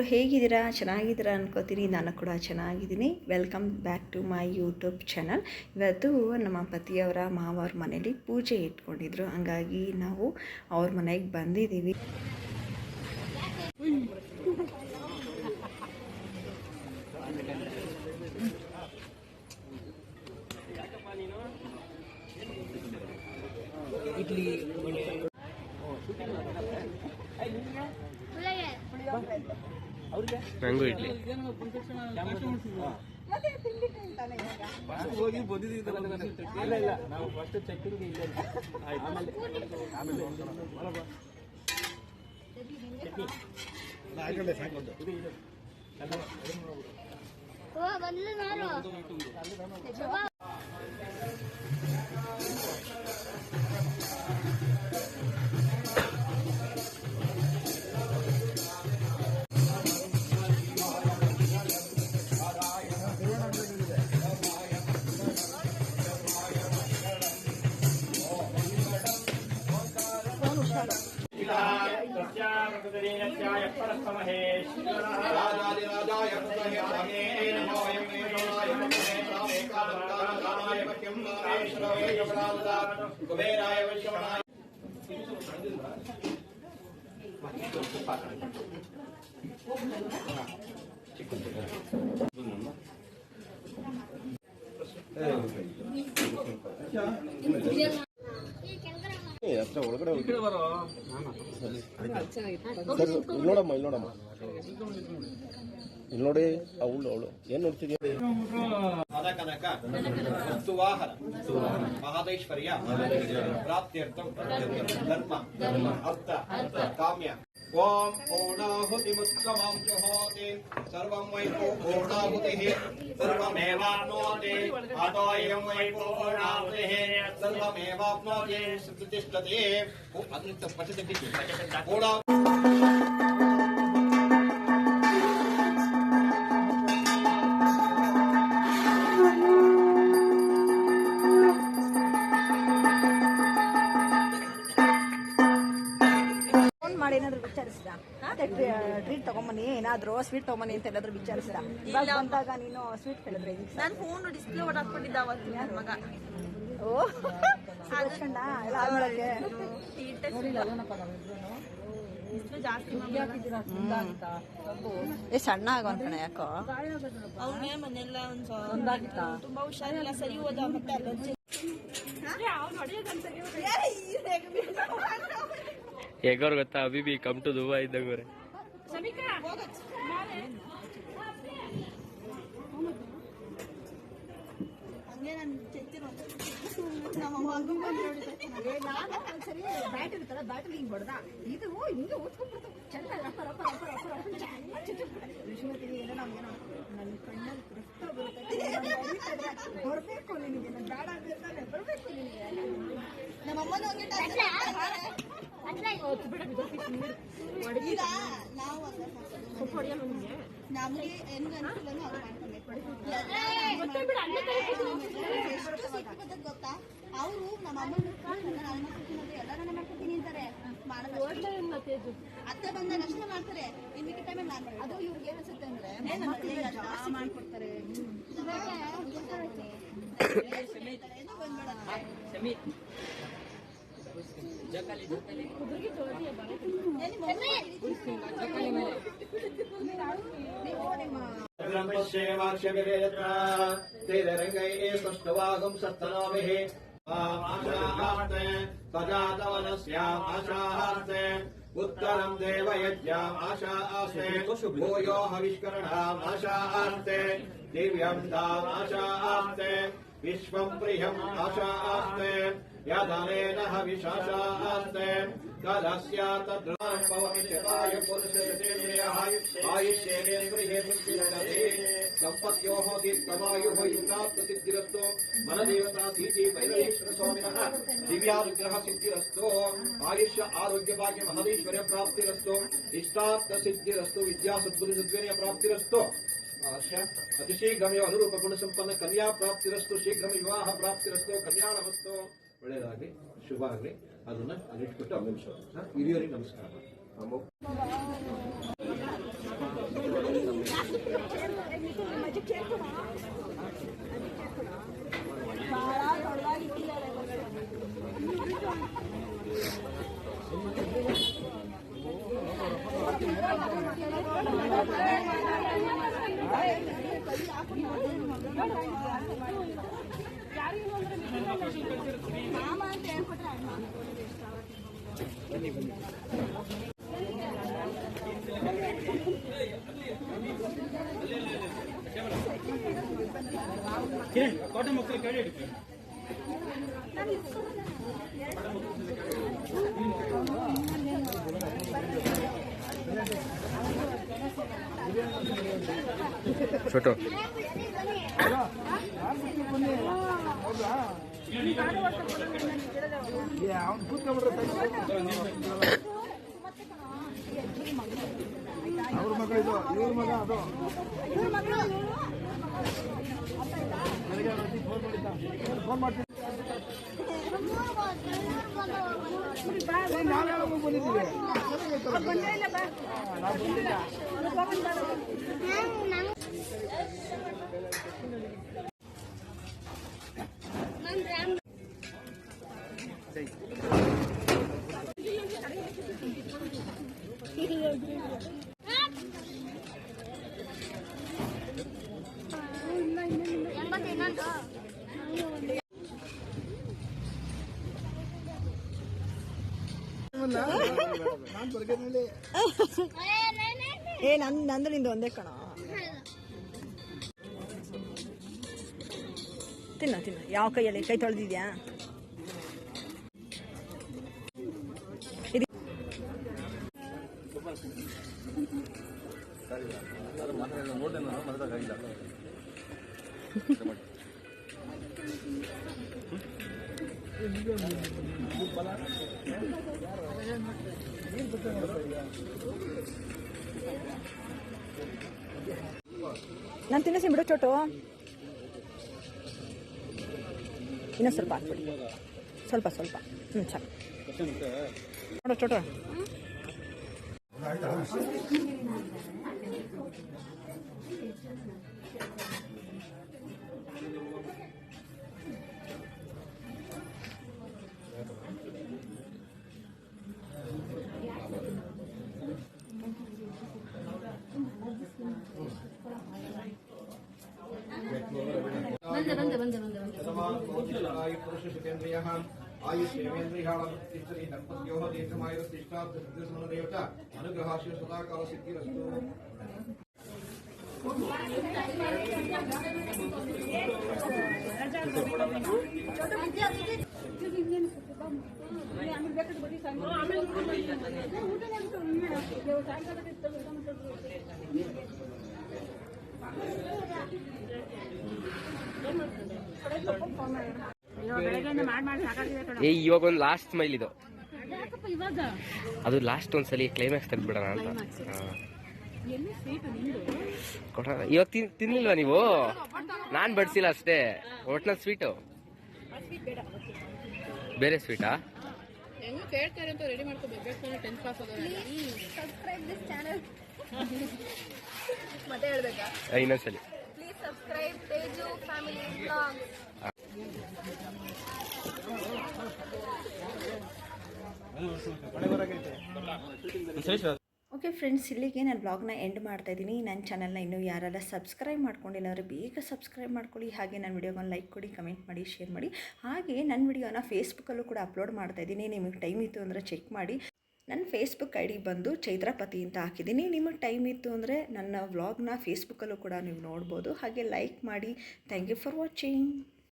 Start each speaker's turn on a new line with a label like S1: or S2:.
S1: ಎಲ್ಲರೂ ಹೇಗಿದ್ದೀರಾ? ಚೆನ್ನಾಗಿದ್ದೀರಾ ಅನ್ಕೋತೀನಿ. ನಾನು ಕೂಡ ಚೆನ್ನಾಗಿದ್ದೀನಿ. Welcome back to my YouTube channel. ಇವತ್ತು ನಮ್ಮ ಪತಿಯವರ ಮಾವವ್ರ ಮನೇಲಿ ಪೂಜೆ ಇಟ್ಕೊಂಡಿದ್ರು, ಹಂಗಾಗಿ ನಾವು ಅವ್ರ ಮನೆಗೆ ಬಂದಿದ್ದೀವಿ.
S2: ಇಡ್ಲಿ ಮ್ಯಾಂಗೋ ಇಡ್ಲಿ ಹೋಗಿ ಬಂದಿದ್ದೀವಿ. ನಾವು ಫಸ್ಟ್ ಚೆಕ್ಕಿಂಗ್ ಇಲ್ಲ, ಅಷ್ಟೇ ಒಳಗಡೆ ನೋಡಮ್ಮ, ಇಲ್ಲಿ ನೋಡಮ್ಮ, ಇಲ್ಲಿ ನೋಡಿ. ಅವಳು ಏನ್ ನೋಡ್ತಿದ್ಯಾ?
S3: ಮಹದೇಶ್ವರ್ಯ ಪ್ರಾಪ್ತ್ಯರ್ಥಂ ಧರ್ಮ ಅರ್ಥ ಕಾಮ್ಯ. ಓಂ ಪೂರ್ಣಾಹುತಿಮುತ್ಸವಂ ಜುಹೋತಿ ಸರ್ವಂ ವೈ ಪೂರ್ಣಾಹುತಿಃ ಸರ್ವಮೇವಾಪ್ನೋತಿ ಅತೋಯಂ ವೈ ಪೂರ್ಣಾಹುತಿಃ ಸರ್ವಮೇವಾಪ್ನೋತಿ ಸುತಿಷ್ಠತಿ. ಅದನ್ನ ಪಠಿಸಕ್ಕೆ ಪೂರ್ಣ
S1: ಏನಾದ್ರು ವಿಚಾರಿಸಿದ ಟ್ರೀಟ್ ತಗೊಂಬನ್ನಿ, ಏನಾದ್ರು ಸ್ವೀಟ್ ತಗೊಂಬನ್ನಿ ಅಂತ ಏನಾದ್ರು ವಿಚಾರಿಸಿದ? ಇವಾಗ ಬಂದಾಗ ನೀನು ಸ್ವೀಟ್ ಹೇಳಿದ್ರೆ
S4: ನಾನು ಫೋನ್ ಡಿಸ್ಪ್ಲೇ ಹೊಡಾಕ್ಬಿಟ್ಟಿದ್ದ ಅವತ್ತು ನನ್ನ ಮಗ.
S1: ಓ ಎಲ್ಲ ಆದ್ಮೇಲೆ ಸಣ್ಣ ಆಗೋಂತಾನೆ ಯಾಕೋ
S4: ಅವನೇ ಮನೆಲ್ಲ ತುಂಬಾ ಹುಷಾರಿಲ್ಲ, ಸರಿ ಹೋದ. ಮತ್ತೆ ಅಲ್ಲೊಂದು
S2: ಹೇಗೋರ್ ಗೊತ್ತಾ, ಅಬಿಬಿ ಕಮ್ ಟು ದುಬೈ ಇದ್ದಂಗೋರೆ.
S1: ಬ್ಯಾಟ್ ಇರುತ್ತಲ್ಲ, ಬ್ಯಾಟಲ್ಲಿ ಹಿಂಗ್ ಹೊಡೆದ ಇದು ಹಿಂಗೆ ಓದ್ಕೊಂಡ್ಬಿಡ್ತು ಚೆನ್ನಾಗಿ ರಪ್ಪ ರಪ್ಪ ರಪ್ಪ ರಪ್ಪ ರಪ್ಪ ವಿಶ್ವತಿಗೆ ಏನೋ ನಮ್ಗೇನೋ ನನ್ನ ಕಣ್ಣಲ್ಲಿ ರಕ್ತ ಬರುತ್ತೆ. ಬರಬೇಕು ನಿನಗೆ, ನಾನು ಬೇಡ ಅಂದಿರ್ತಾನೆ, ಬರಬೇಕು ನಿನಗೆ.
S4: ನಮ್ಮಮ್ಮನ ಈಗ ನಾವು ನಮ್ಗೆ ಹೆಂಗ್ ಅನ್ಸಿಲ್ಲನೋ ಅದು ಮಾಡ್ಕೊಬೇಕು. ಗೊತ್ತಾ, ಅವರು ನಮ್ಮ ಅಮ್ಮನ ಎಲ್ಲಾರು ಮಾಡ್ಕೊತೀನಿ ಅಂತಾರೆ. ಅತ್ತೆ ಬಂದಾಗ ಅಷ್ಟೇ ಮಾಡ್ತಾರೆ, ಇನ್ ಮಿಕ್ಕ ಟೈಮಲ್ಲಿ ನಾನು ಅದು ಇವ್ರಿಗೆ ಏನ್ ಅನ್ಸುತ್ತೆ ಅಂದ್ರೆ ಜಾಸ್ತಿ ಮಾಡ್ಕೊಡ್ತಾರೆ.
S3: उत्तरं देवयज्ञाम् आशास्ते भूयो हविष्करणाम् आशास्ते दिव्यं धाम आशास्ते विश्वं प्रियम् आशास्ते यदनेन हविषाशास्ते तदस्य तद्रापवमित्यताय पुरुषेन्द्रियः आयुष्येन्द्रिये पुष्टिरते संपत्योः दीर्घमायुः युक्तात्मसिद्धिरस्तु मनदेवता सीति भैरवेश्वर स्वामिनः दिव्यानुग्रह सिद्धिरस्तु आयुष्य आरोग्य भाग्य महदेश्वर्य प्राप्तिरस्तु इष्टार्थ सिद्धिरस्तु विद्या सद्गुरु सद्विनय प्राप्तिरस्तु अतिशीघ्रमेव अनुरूप गुण संपन्न कन्या प्राप्तिरस्तु शीघ्रम विवाह प्राप्तिरस्तु कल्याणमस्तु. ಒಳ್ಳೆಯದಾಗಲಿ, ಶುಭ ಆಗಲಿ. ಅದನ್ನ ಅಲ್ಲಿಟ್ಬಿಟ್ಟು ಅಭಿಷೇಕ ಹಿರಿಯರಿಗೆ ನಮಸ್ಕಾರ.
S4: ಮಾಮ ಅಂತ ಹೇಳ್ಕೊಟ್ರೆ ಅಣ್ಣ.
S2: ಕಿರಣ್ ಕಾಟನ್ ಮಕ್ಕಳು ಕೇಳಿ
S5: छोटो
S3: ಅವ್ರ ಮಗಳಿದು ಇವ್ರ ಮಗ ಅದು ಫೋನ್ ಮಾಡ್ತೀನಿ ನಾವು ಬಂದಿದ್ದೀವಿ
S1: ಏ ನಂದು ನಿಂದು ಒಂದೇ ಕಣ. ತಿನ್ನ ಯಾವ ಕೈಯಲ್ಲಿ ಕೈ ತೊಳೆದಿದ್ಯಾ? ನಾನು ತಿನ್ನಿಸಿ ಬಿಡು ಚೋಟು. ಇನ್ನೂ ಸ್ವಲ್ಪ ಹಾಕ್ಬಿಡಿ, ಸ್ವಲ್ಪ ಸ್ವಲ್ಪ. ಸಾಕು ನೋಡು ಚೋಟು.
S3: पुरुषेन्द्रियः आयुष्येन्द्रियाणि दम्पत्योः दीर्घमायुर्तिष्ठार्थसिद्धिसमनदेवता अनुग्रहाशु सदाकालसिद्धिरस्तु.
S5: ಇವಾಗ ಒಂದು ಲಾಸ್ಟ್ ಸ್ಮೈಲ್ ಇದು, ಅದು ಲಾಸ್ಟ್ ಒಂದ್ಸಲಿ ಕ್ಲೈಮ್ಯಾಕ್ಸ್ ತೆಗ್ದ್ಬಿಡೋಣ ಅಂತ. ಇವಾಗ ತಿನ್ನಿಲ್ವಾ ನೀವು? ನಾನ್ ಬಡ್ಸಿಲ್ಲ ಅಷ್ಟೇ, ಒಟ್ನಲ್ಲಿ ಸ್ವೀಟು. ಬೇರೆ ಸ್ವೀಟಾ?
S4: ಮತ್ತೆ ಹೇಳ್ಬೇಕಾ?
S5: ಇನ್ನೊಂದ್ಸಲಿ
S4: please subscribe Teju family vlogs.
S1: Okay friends, ಇಲ್ಲಿಗೆ ನಾನು ಬ್ಲಾಗ್ನ ಎಂಡ್ ಮಾಡ್ತಾ ಇದ್ದೀನಿ. ನನ್ನ ಚಾನಲ್ನ ಇನ್ನೂ ಯಾರೆಲ್ಲ ಸಬ್ಸ್ಕ್ರೈಬ್ ಮಾಡ್ಕೊಂಡಿಲ್ಲ ಅಂದರೆ ಬೇಗ ಸಬ್ಸ್ಕ್ರೈಬ್ ಮಾಡ್ಕೊಳ್ಳಿ. ಹಾಗೆ ನನ್ನ ವಿಡಿಯೋಗೊಂದು ಲೈಕ್ ಕೊಡಿ, ಕಮೆಂಟ್ ಮಾಡಿ, ಶೇರ್ ಮಾಡಿ. ಹಾಗೆ ನನ್ನ ವಿಡಿಯೋನ ಫೇಸ್ಬುಕ್ಕಲ್ಲೂ ಕೂಡ ಅಪ್ಲೋಡ್ ಮಾಡ್ತಾ ಇದ್ದೀನಿ. ನಿಮಗೆ ಟೈಮ್ ಇತ್ತು ಅಂದರೆ ಚೆಕ್ ಮಾಡಿ. ನನ್ನ ಫೇಸ್ಬುಕ್ ಐ ಡಿ ಬಂದು ಚೈತ್ರಪತಿ ಅಂತ ಹಾಕಿದ್ದೀನಿ. ನಿಮಗೆ ಟೈಮ್ ಇತ್ತು ಅಂದರೆ ನನ್ನ ವ್ಲಾಗ್ನ ಫೇಸ್ಬುಕ್ಕಲ್ಲೂ ಕೂಡ ನೀವು ನೋಡ್ಬೋದು. ಹಾಗೆ ಲೈಕ್ ಮಾಡಿ. Thank you for watching.